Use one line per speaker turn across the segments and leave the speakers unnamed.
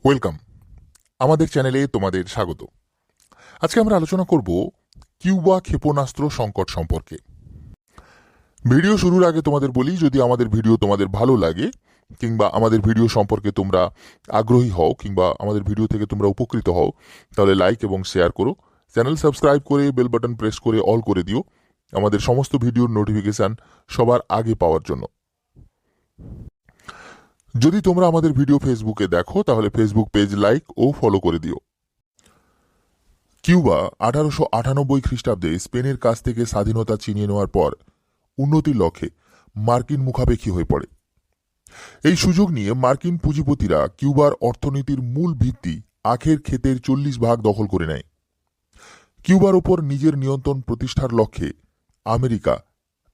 Welcome আমাদের চ্যানেলে তোমাদের স্বাগত। আজকে আমরা আলোচনা করব কিউবা ক্ষেপণাস্ত্র সংকট সম্পর্কে। ভিডিও শুরুর আগে তোমাদের বলি, যদি আমাদের ভিডিও তোমাদের ভালো লাগে কিংবা আমাদের ভিডিও সম্পর্কে তোমরা আগ্রহী হও কিংবা আমাদের ভিডিও থেকে তোমরা উপকৃত হও, তাহলে লাইক এবং শেয়ার করো। চ্যানেল সাবস্ক্রাইব করে বেল বাটন প্রেস করে অল করে দিও আমাদের সমস্ত ভিডিওর নোটিফিকেশন সবার আগে পাওয়ার জন্য। যদি তোমরা আমাদের ভিডিও ফেসবুকে দেখো তাহলে ফেসবুক পেজ লাইক ও ফলো করে দিও। কিউবা 1898 খ্রিস্টাব্দে স্পেনের কাছ থেকে স্বাধীনতা ছিনিয়ে নেওয়ার পর উন্নতির লক্ষ্যে মার্কিন মুখাপেক্ষী হয়ে পড়ে। এই সুযোগ নিয়ে মার্কিন পুঁজিপতিরা কিউবার অর্থনীতির মূল ভিত্তি আখের ক্ষেতের 40% দখল করে নেয়। কিউবার ওপর নিজের নিয়ন্ত্রণ প্রতিষ্ঠার লক্ষ্যে আমেরিকা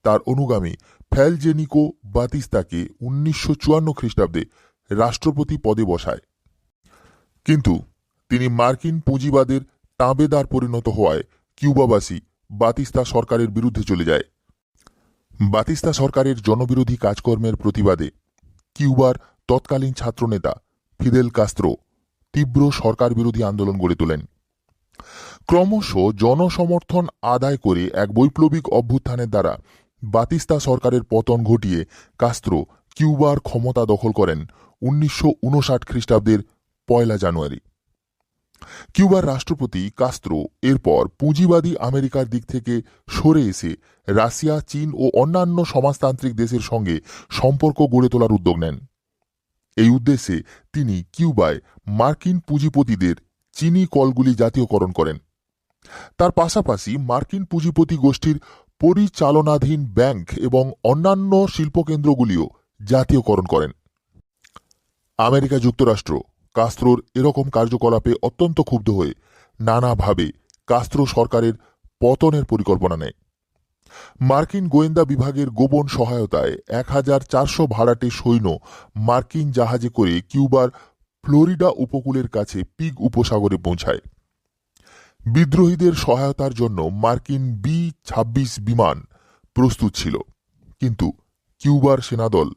তার অনুগামী ফ্যালজেনিকো বাতিস্তাকে 1954 খ্রিস্টাব্দে রাষ্ট্রপতি পদে বসায়, কিন্তু তিনি মার্কিন পুঁজিবাদের তাবেদার পরিণত হওয়ায় কিউবাবাসী বাতিস্তা সরকারের বিরুদ্ধে চলে যায়। বাতিস্তা সরকারের জনবিরোধী কাজকর্মের প্রতিবাদে কিউবার তৎকালীন ছাত্রনেতা ফিদেল কাস্ত্রো তীব্র সরকার বিরোধী আন্দোলন গড়ে তোলেন। ক্রমশ জনসমর্থন আদায় করে এক বৈপ্লবিক অভ্যুত্থানের দ্বারা বাতিস্তা সরকারের পতন ঘটিয়ে কাস্ত্রো কিউবার ক্ষমতা দখল করেন 1959 খ্রিস্টাব্দের 1 জানুয়ারি। কিউবার রাষ্ট্রপতি কাস্ত্রো এরপর পুঁজিবাদী আমেরিকার দিক থেকে সরে এসে রাশিয়া, চীন ও অন্যান্য সমাজতান্ত্রিক দেশের সঙ্গে সম্পর্ক গড়ে তোলার উদ্যোগ নেন। এই উদ্দেশ্যে তিনি কিউবায় মার্কিন পুঁজিপতিদের চিনি কলগুলি জাতীয়করণ করেন। তার পাশাপাশি মার্কিন পুঁজিপতি গোষ্ঠীর পরিচালনাধীন ব্যাংক এবং অন্যান্য শিল্পকেন্দ্রগুলিও জাতীয়করণ করেন। আমেরিকা যুক্তরাষ্ট্র কাস্ত্রোর এরকম কার্যকলাপে অত্যন্ত ক্ষুব্ধ হয়ে নানাভাবে কাস্ত্রো সরকারের পতনের পরিকল্পনা নেয়। মার্কিন গোয়েন্দা বিভাগের গোপন সহায়তায় 1400 ভাড়াটে সৈন্য মার্কিন জাহাজে করে কিউবার ফ্লোরিডা উপকূলের কাছে পিগ উপসাগরে পৌঁছায়। বিদ্রোহীদের সহায়তার জন্য মার্কিন B-26 বিমান প্রস্তুত ছিল, কিন্তু কিউবার সেনাদল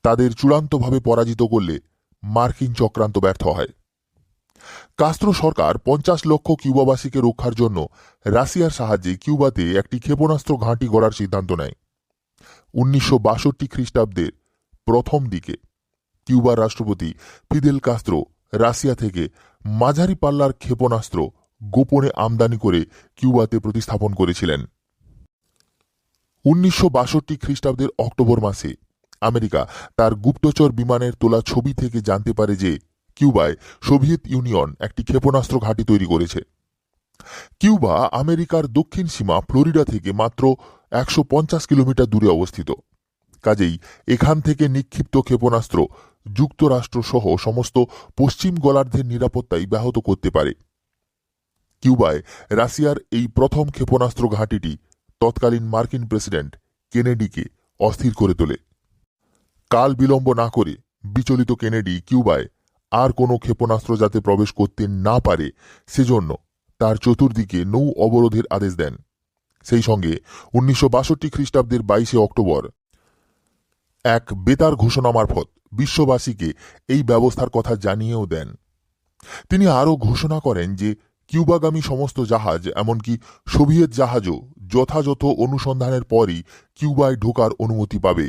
তাদের চূড়ান্তভাবে পরাজিত করলে মার্কিন চক্রান্ত ব্যর্থ হয়। কাস্ত্রো সরকার 50 লক্ষ কিউবাবাসীকে রক্ষার জন্য রাশিয়ার সাহায্যে কিউবাতে একটি ক্ষেপণাস্ত্র ঘাঁটি গড়ার সিদ্ধান্ত নেয়। 1962 খ্রিস্টাব্দের প্রথম দিকে কিউবার রাষ্ট্রপতি ফিদেল কাস্ত্রো রাশিয়া থেকে মাঝারি পাল্লার ক্ষেপণাস্ত্র গোপনে আমদানি করে কিউবাতে প্রতিস্থাপন করেছিলেন। 1962 খ্রিস্টাব্দের অক্টোবর মাসে আমেরিকা তার গুপ্তচর বিমানের তোলা ছবি থেকে জানতে পারে যে কিউবায় সোভিয়েত ইউনিয়ন একটি ক্ষেপণাস্ত্র ঘাঁটি তৈরি করেছে। কিউবা আমেরিকার দক্ষিণ সীমা ফ্লোরিডা থেকে মাত্র 150 কিলোমিটার দূরে অবস্থিত, কাজেই এখান থেকে নিক্ষিপ্ত ক্ষেপণাস্ত্র যুক্তরাষ্ট্র সহ সমস্ত পশ্চিম গোলার্ধের নিরাপত্তাই ব্যাহত করতে পারে। কিউবায় রাশিয়ার এই প্রথম ক্ষেপণাস্ত্র ঘাঁটিটি তৎকালীন মার্কিন প্রেসিডেন্ট কেনেডিকে অস্থির করে তোলে। কাল বিলম্ব না করে বিচলিত কেনেডি কিউবায় আর কোনো ক্ষেপণাস্ত্র যাতে প্রবেশ করতে না পারে সেজন্য তার চতুর্দিকে নৌ অবরোধের আদেশ দেন। সেই সঙ্গে 1962 খ্রিস্টাব্দের 22 অক্টোবর এক বেতার ঘোষণা মারফত বিশ্ববাসীকে এই ব্যবস্থার কথা জানিয়েও দেন। তিনি আরও ঘোষণা করেন যে কিউবাগামী সমস্ত জাহাজ, এমনকি সোভিয়েত জাহাজও যথাযথ অনুসন্ধানের পরই কিউবায় ঢোকার অনুমতি পাবে।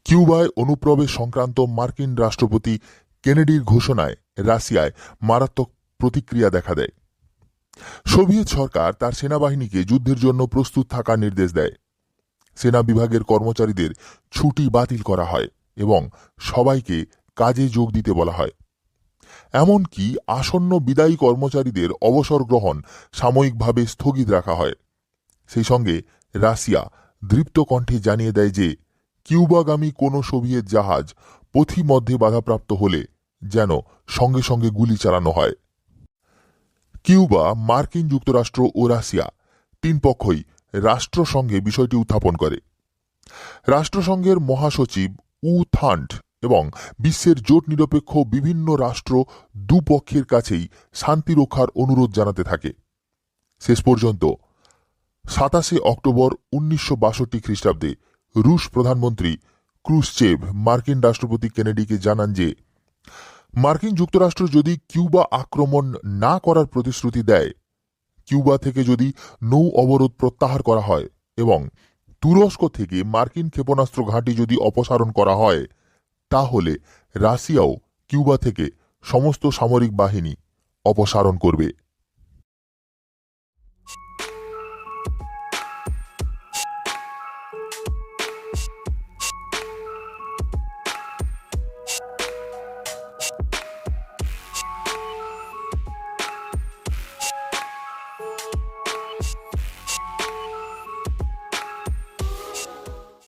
কিউবায় অনুপ্রবেশ সংক্রান্ত মার্কিন রাষ্ট্রপতি কেনেডির ঘোষণায় রাশিয়ায় মারাত্মক প্রতিক্রিয়া দেখা দেয়। সোভিয়েত সরকার তার সেনাবাহিনীকে যুদ্ধের জন্য প্রস্তুত থাকার নির্দেশ দেয়। সেনা বিভাগের কর্মচারীদের ছুটি বাতিল করা হয় এবং সবাইকে কাজে যোগ দিতে বলা হয়। এমনকি আসন্ন বিদায়ী কর্মচারীদের অবসর গ্রহণ সাময়িকভাবে স্থগিত রাখা হয়। সেই সঙ্গে রাশিয়া দৃপ্ত কণ্ঠে জানিয়ে দেয় যে কিউবাগামী কোনো সোভিয়েত জাহাজ পথিমধ্যে বাধাপ্রাপ্ত হলে যেন সঙ্গে সঙ্গে গুলি চালানো হয়। কিউবা, মার্কিন যুক্তরাষ্ট্র ও রাশিয়া তিন পক্ষই রাষ্ট্রসংঘে বিষয়টি উত্থাপন করে। রাষ্ট্রসংঘের মহাসচিব উ থান্ট এবং বিশ্বের জোট নিরপেক্ষ বিভিন্ন রাষ্ট্র দুপক্ষের কাছেই শান্তি রক্ষার অনুরোধ জানাতে থাকে। শেষ পর্যন্ত 27 অক্টোবর 1962 খ্রিস্টাব্দে রুশ প্রধানমন্ত্রী ক্রুশ্চেভ মার্কিন রাষ্ট্রপতি কেনেডিকে জানান যে মার্কিন যুক্তরাষ্ট্র যদি কিউবা আক্রমণ না করার প্রতিশ্রুতি দেয়, কিউবা থেকে যদি নৌ অবরোধ প্রত্যাহার করা হয় এবং তুরস্ক থেকে মার্কিন ক্ষেপণাস্ত্র ঘাঁটি যদি অপসারণ করা হয়, তাহলে রাশিয়াও কিউবা থেকে সমস্ত সামরিক বাহিনী অপসারণ করবে।